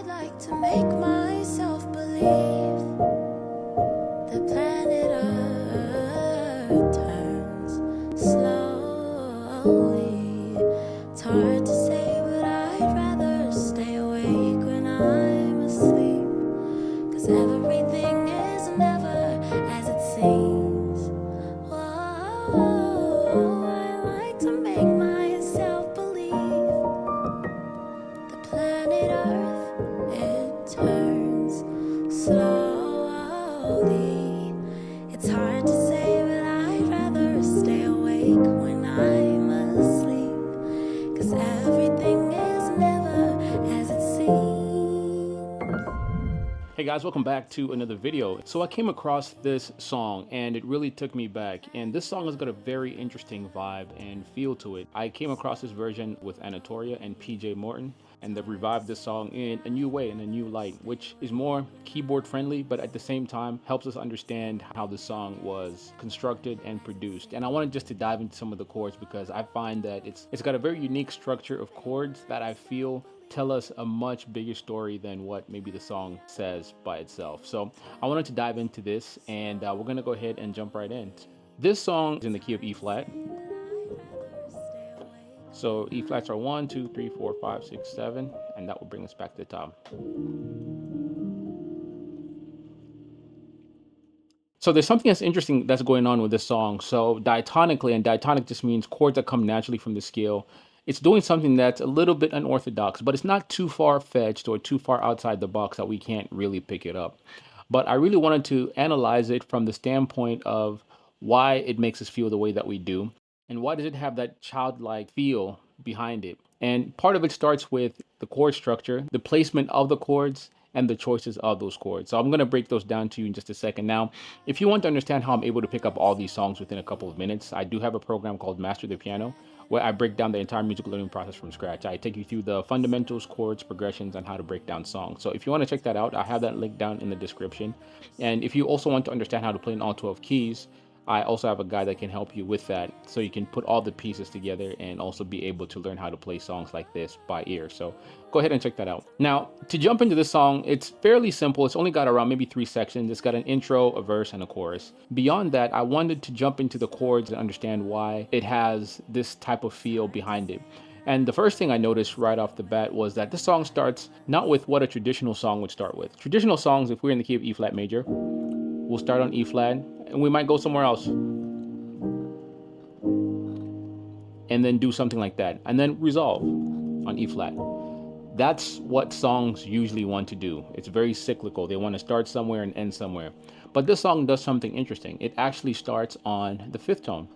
like to make myself believe the planet Earth turns slowly. It's hard to say, but I'd rather stay awake when I'm asleep, 'cause everything is never as it seems. Whoa, I like to make myself believe the planet Earth, it turns slowly. It's hard to say, but I'd rather stay awake when I'm asleep, 'cause everything is never as it seems. Hey guys, welcome back to another video. So I came across this song and it really took me back, and this song has got a very interesting vibe and feel to it. I came across this version with Annatoria and PJ Morton, and they've revived this song in a new way, in a new light, which is more keyboard friendly, but at the same time helps us understand how the song was constructed and produced. And I wanted just to dive into some of the chords because I find that it's got a very unique structure of chords that I feel tell us a much bigger story than what maybe the song says by itself. So I wanted to dive into this, and we're gonna go ahead and jump right in. This song is in the key of E flat. So E flats are 1, 2, 3, 4, 5, 6, 7, and that will bring us back to the top. So there's something that's interesting that's going on with this song. So diatonically, and diatonic just means chords that come naturally from the scale. It's doing something that's a little bit unorthodox, but it's not too far-fetched or too far outside the box that we can't really pick it up. But I really wanted to analyze it from the standpoint of why it makes us feel the way that we do, and why does it have that childlike feel behind it. And part of it starts with the chord structure, the placement of the chords, and the choices of those chords. So I'm going to break those down to you in just a second. Now, if you want to understand how I'm able to pick up all these songs within a couple of minutes, I do have a program called Master the Piano, where I break down the entire musical learning process from scratch. I take you through the fundamentals, chords, progressions, and how to break down songs. So if you want to check that out, I have that link down in the description. And if you also want to understand how to play in all 12 keys, I also have a guide that can help you with that, so you can put all the pieces together and also be able to learn how to play songs like this by ear. So go ahead and check that out. Now, to jump into this song, it's fairly simple. It's only got around maybe 3 sections. It's got an intro, a verse, and a chorus. Beyond that, I wanted to jump into the chords and understand why it has this type of feel behind it. And the first thing I noticed right off the bat was that this song starts not with what a traditional song would start with. Traditional songs, if we're in the key of E flat major, we'll start on E flat, and we might go somewhere else, and then do something like that, and then resolve on E flat. That's what songs usually want to do. It's very cyclical. They want to start somewhere and end somewhere. But this song does something interesting. It actually starts on the 5th tone.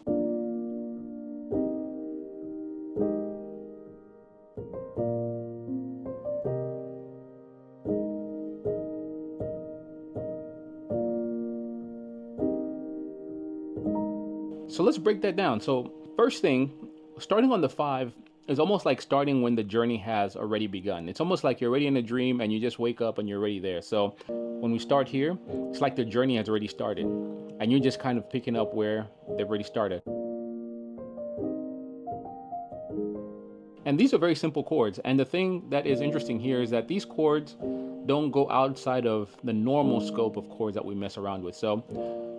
So let's break that down. So first thing, starting on the 5 is almost like starting when the journey has already begun. It's almost like you're already in a dream and you just wake up and you're already there. So when we start here, it's like the journey has already started and you're just kind of picking up where they've already started. And these are very simple chords. And the thing that is interesting here is that these chords don't go outside of the normal scope of chords that we mess around with. So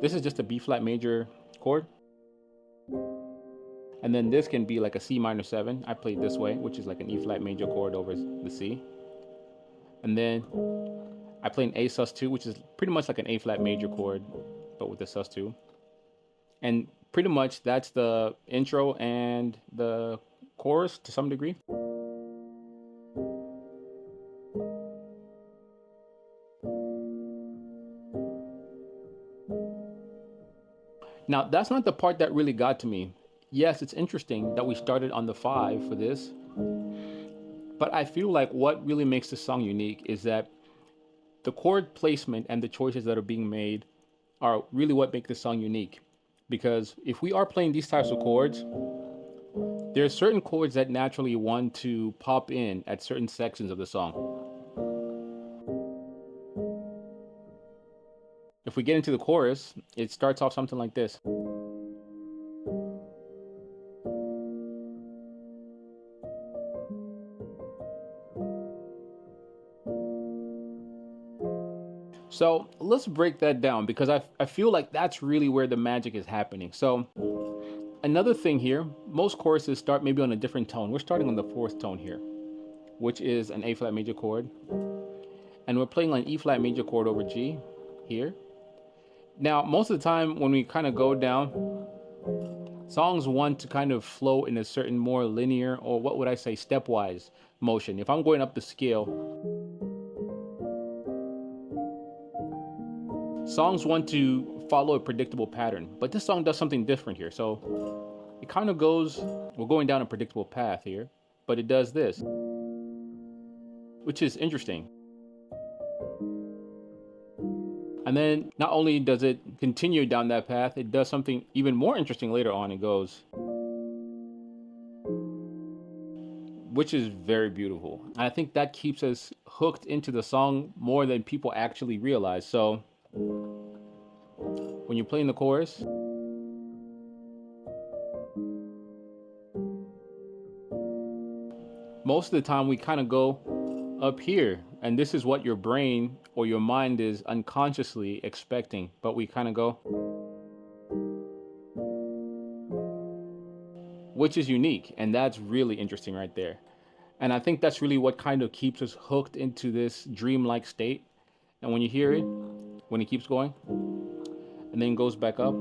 this is just a B flat major chord. And then this can be like a C minor 7. I play it this way, which is like an E flat major chord over the C. And then I play an A sus2, which is pretty much like an A flat major chord, but with the sus2. And pretty much that's the intro and the chorus to some degree. Now, that's not the part that really got to me. Yes, it's interesting that we started on the 5 for this, but I feel like what really makes this song unique is that the chord placement and the choices that are being made are really what make this song unique. Because if we are playing these types of chords, there are certain chords that naturally want to pop in at certain sections of the song. If we get into the chorus, it starts off something like this. So let's break that down because I feel like that's really where the magic is happening. So another thing here, most choruses start maybe on a different tone. We're starting on the fourth tone here, which is an A flat major chord. And we're playing an E flat major chord over G here. Now, most of the time when we kind of go down, songs want to kind of flow in a certain more linear, or what would I say, stepwise motion. If I'm going up the scale, songs want to follow a predictable pattern, but this song does something different here. So it kind of goes, we're going down a predictable path here, but it does this, which is interesting. And then not only does it continue down that path, it does something even more interesting later on. It goes, which is very beautiful. And I think that keeps us hooked into the song more than people actually realize. So when you're playing the chorus, most of the time we kind of go up here, and this is what your brain or your mind is unconsciously expecting, but we kind of go, which is unique, and that's really interesting right there. And I think that's really what kind of keeps us hooked into this dreamlike state. And when you hear it, when it keeps going and then goes back up,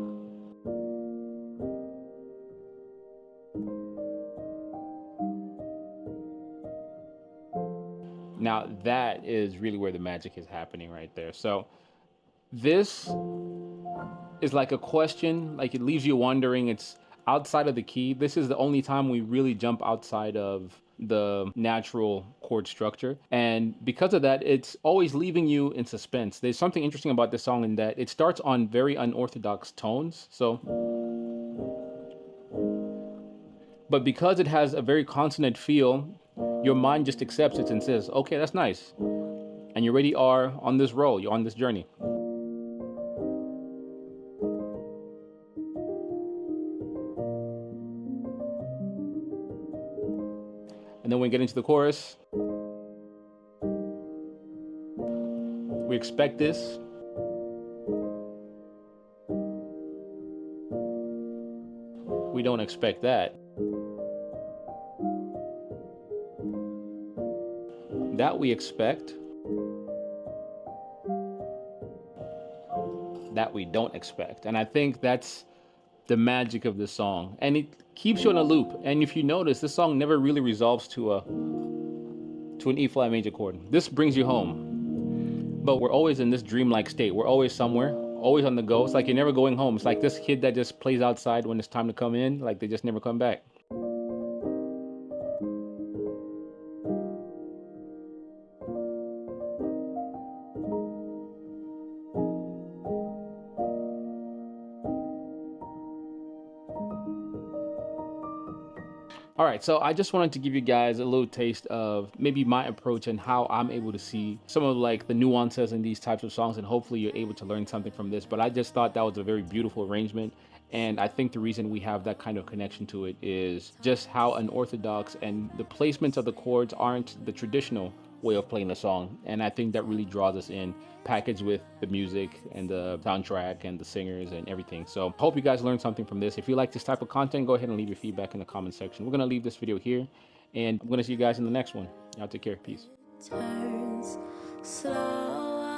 now that is really where the magic is happening right there. So this is like a question, like it leaves you wondering. It's outside of the key. This is the only time we really jump outside of the natural chord structure. And because of that, it's always leaving you in suspense. There's something interesting about this song in that it starts on very unorthodox tones. So, but because it has a very consonant feel, your mind just accepts it and says, okay, that's nice. And you already are on this roll, you're on this journey. And then when we get into the chorus, we expect this. We don't expect that. That we expect. That we don't expect. And I think that's the magic of this song. And it keeps you on a loop. And if you notice, this song never really resolves to an E flat major chord. This brings you home. But we're always in this dreamlike state. We're always somewhere, always on the go. It's like you're never going home. It's like this kid that just plays outside when it's time to come in, like they just never come back. All right, so I just wanted to give you guys a little taste of maybe my approach and how I'm able to see some of like the nuances in these types of songs, and hopefully you're able to learn something from this. But I just thought that was a very beautiful arrangement, and I think the reason we have that kind of connection to it is just how unorthodox and the placements of the chords aren't the traditional way of playing the song. And I think that really draws us in, packaged with the music and the soundtrack and the singers and everything. So hope you guys learned something from this. If you like this type of content, go ahead and leave your feedback in the comment section. We're gonna leave this video here, and I'm gonna see you guys in the next one. Y'all take care. Peace. Turns slowly.